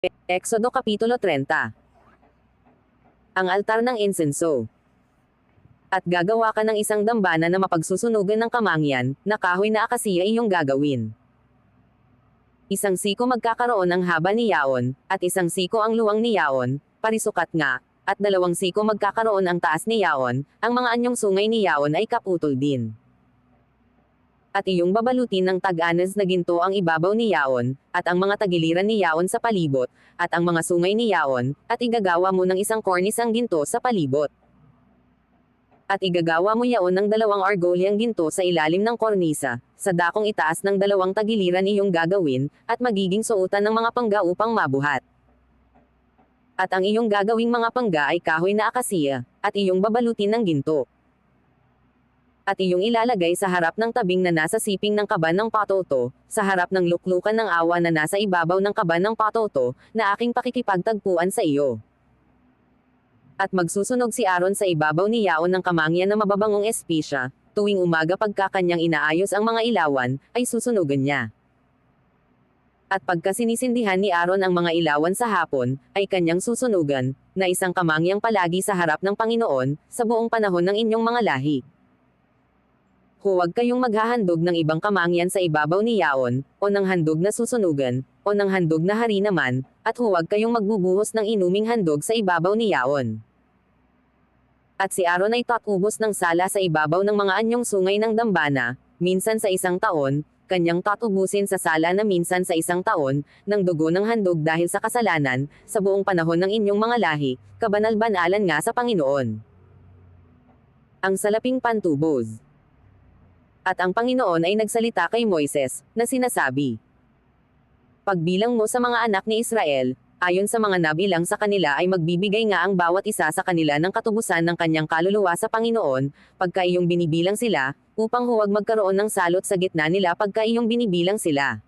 Exodo Kapitulo 30. Ang altar ng insenso. At gagawa ka ng isang dambana na mapagsusunugan ng kamangyan, na kahoy na akasiya iyong gagawin. Isang siko magkakaroon ang haba ni yaon, at isang siko ang luwang ni yaon, parisukat nga, at 2 siko magkakaroon ang taas ni yaon, ang mga anyong sungay ni yaon ay kaputol din. At iyong babalutin ng tag-anas na ginto ang ibabaw ni yaon, at ang mga tagiliran ni yaon sa palibot, at ang mga sungay ni yaon, at igagawa mo ng isang cornice ang ginto sa palibot. At igagawa mo yaon ng 2 argolyang ginto sa ilalim ng kornisa, sa dakong itaas ng 2 tagiliran iyong gagawin, at magiging suotan ng mga pangga upang mabuhat. At ang iyong gagawing mga pangga ay kahoy na akasiya, at iyong babalutin ng ginto. At iyong ilalagay sa harap ng tabing na nasa siping ng kaban ng patoto, sa harap ng luklukan ng awa na nasa ibabaw ng kaban ng patoto, na aking pakikipagtagpuan sa iyo. At magsusunog si Aaron sa ibabaw ni yaon ng kamangyan na mababangong espesya, tuwing umaga pagka kanyang inaayos ang mga ilawan, ay susunugan niya. At pagka sinisindihan ni Aaron ang mga ilawan sa hapon, ay kanyang susunugan, na isang kamangyang palagi sa harap ng Panginoon, sa buong panahon ng inyong mga lahi. Huwag kayong maghahandog ng ibang kamangyan sa ibabaw ni yaon, o ng handog na susunugan, o ng handog na hari naman, at huwag kayong magbubuhos ng inuming handog sa ibabaw ni yaon. At si Aaron ay tatubos ng sala sa ibabaw ng mga anyong sungay ng dambana, minsan sa 1 taon, kanyang tatubusin sa sala na minsan sa 1 taon, ng dugo ng handog dahil sa kasalanan, sa buong panahon ng inyong mga lahi, kabanal-banalan nga sa Panginoon. Ang salaping pantubos. At ang Panginoon ay nagsalita kay Moises, na sinasabi, pagbilang mo sa mga anak ni Israel, ayon sa mga nabilang sa kanila ay magbibigay nga ang bawat isa sa kanila ng katubusan ng kanyang kaluluwa sa Panginoon, pagka iyong binibilang sila, upang huwag magkaroon ng salot sa gitna nila pagka iyong binibilang sila.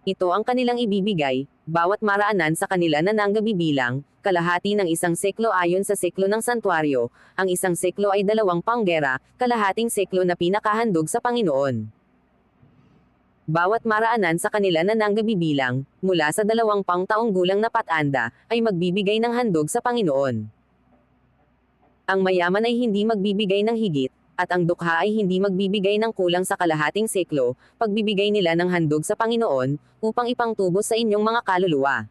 Ito ang kanilang ibibigay, bawat maraanan sa kanila na nanggabibilang, kalahati ng 1 seklo ayon sa seklo ng santuario, ang 1 seklo ay 2 panggera, kalahating seklo na pinakahandog sa Panginoon. Bawat maraanan sa kanila na nanggabibilang, mula sa 2 taong gulang na patanda, ay magbibigay ng handog sa Panginoon. Ang mayaman ay hindi magbibigay ng higit, at ang dukha ay hindi magbibigay ng kulang sa kalahating seklo, pagbibigay nila ng handog sa Panginoon, upang ipangtubos sa inyong mga kaluluwa.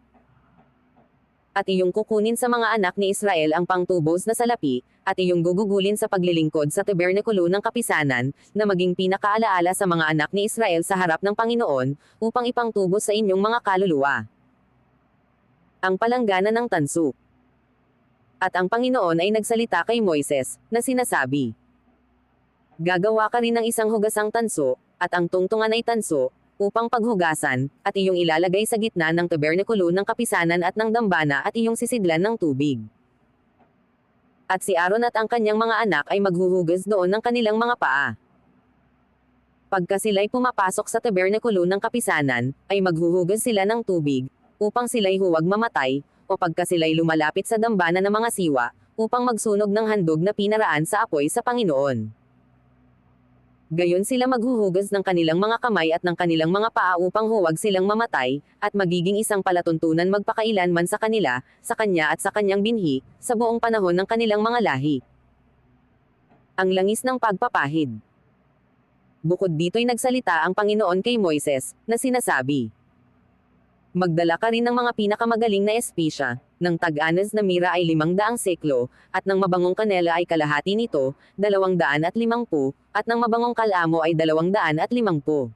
At iyong kukunin sa mga anak ni Israel ang pangtubos na salapi, at iyong gugugulin sa paglilingkod sa tabernakulo ng kapisanan, na maging pinakaalaala sa mga anak ni Israel sa harap ng Panginoon, upang ipangtubos sa inyong mga kaluluwa. Ang palanggana ng tanso. At ang Panginoon ay nagsalita kay Moises, na sinasabi, gagawa ka rin ng isang hugasang tanso, at ang tungtungan ay tanso, upang paghugasan, at iyong ilalagay sa gitna ng tabernakulo ng kapisanan at ng dambana at iyong sisidlan ng tubig. At si Aaron at ang kanyang mga anak ay maghuhugas doon ng kanilang mga paa. Pagka sila'y pumapasok sa tabernakulo ng kapisanan, ay maghuhugas sila ng tubig, upang sila'y huwag mamatay, o pagka sila'y lumalapit sa dambana ng mga siwa, upang magsunog ng handog na pinaraan sa apoy sa Panginoon. Gayon sila maghuhugas ng kanilang mga kamay at ng kanilang mga paa upang huwag silang mamatay, at magiging isang palatuntunan magpakailanman sa kanila, sa kanya at sa kanyang binhi, sa buong panahon ng kanilang mga lahi. Ang langis ng pagpapahid. Bukod dito'y nagsalita ang Panginoon kay Moises, na sinasabi, magdala ka rin ng mga pinakamagaling na espesya, ng tag-anas na mira ay 500 seklo, at ng mabangong kanela ay kalahati nito, 250, at ng mabangong kalamo ay 250.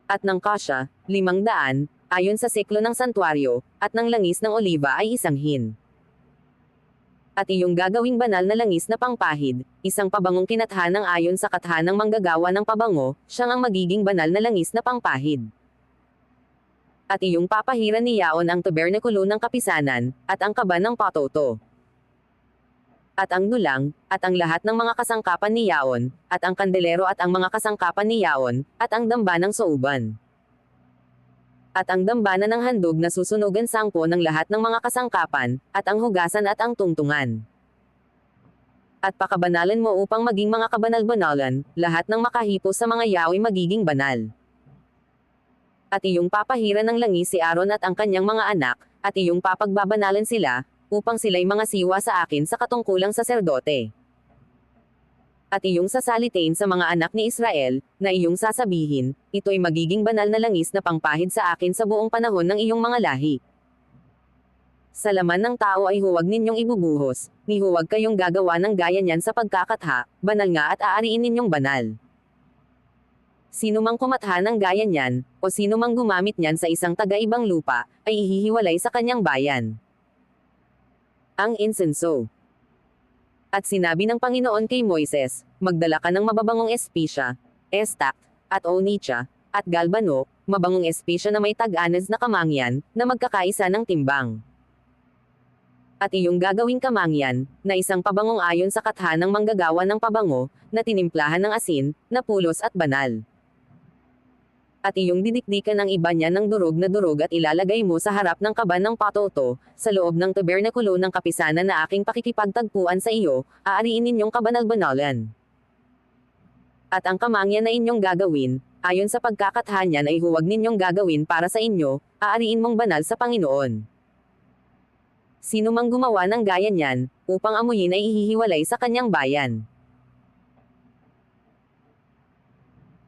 At ng kasya, 500, ayon sa seklo ng santuario, at ng langis ng oliba ay 1 hin. At iyong gagawing banal na langis na pangpahid, isang pabangong kinathanang ayon sa kathanang manggagawa ng pabango, siyang ang magiging banal na langis na pangpahid. At iyong papahiran ni yaon ang tabernakulo ng kapisanan, at ang kaban ng patoto. At ang dulang, at ang lahat ng mga kasangkapan ni yaon, at ang kandelero at ang mga kasangkapan ni yaon, at ang dambanang sauban. At ang dambana ng handog na susunugan sangpo ng lahat ng mga kasangkapan, at ang hugasan at ang tungtungan. At pakabanalan mo upang maging mga kabanal-banalan, lahat ng makahipo sa mga yao'y magiging banal. At iyong papahiran ng langis si Aaron at ang kanyang mga anak, at iyong papagbabanalan sila, upang sila'y mga siwa sa akin sa katungkulang saserdote. At iyong sasalitain sa mga anak ni Israel, na iyong sasabihin, ito'y magiging banal na langis na pangpahid sa akin sa buong panahon ng iyong mga lahi. Sa laman ng tao ay huwag ninyong ibubuhos, ni huwag kayong gagawa ng gaya niyan sa pagkakatha, banal nga at aariin ninyong banal. Sino mang kumatha ng gaya niyan, o sino mang gumamit niyan sa isang taga-ibang lupa, ay ihihiwalay sa kanyang bayan. Ang insenso. At sinabi ng Panginoon kay Moises, magdala ka ng mababangong espisya, estak, at onycha, at galbano, mabangong espisya na may tag-anas na kamangyan, na magkakaisa ng timbang. At iyong gagawing kamangyan, na isang pabangong ayon sa katha ng manggagawa ng pabango, na tinimplahan ng asin, na pulos at banal. At iyong didikdikan ng iba niya ng durog na durog at ilalagay mo sa harap ng kaban ng patoto, sa loob ng tabernakulo ng kapisanan na aking pakikipagtagpuan sa iyo, aariin ninyong kabanal-banalan. At ang kamangyan na inyong gagawin, ayon sa pagkakatha niyan ay huwag ninyong gagawin para sa inyo, aariin mong banal sa Panginoon. Sino mang gumawa ng gaya niyan, upang amuyin ay ihihiwalay sa kanyang bayan.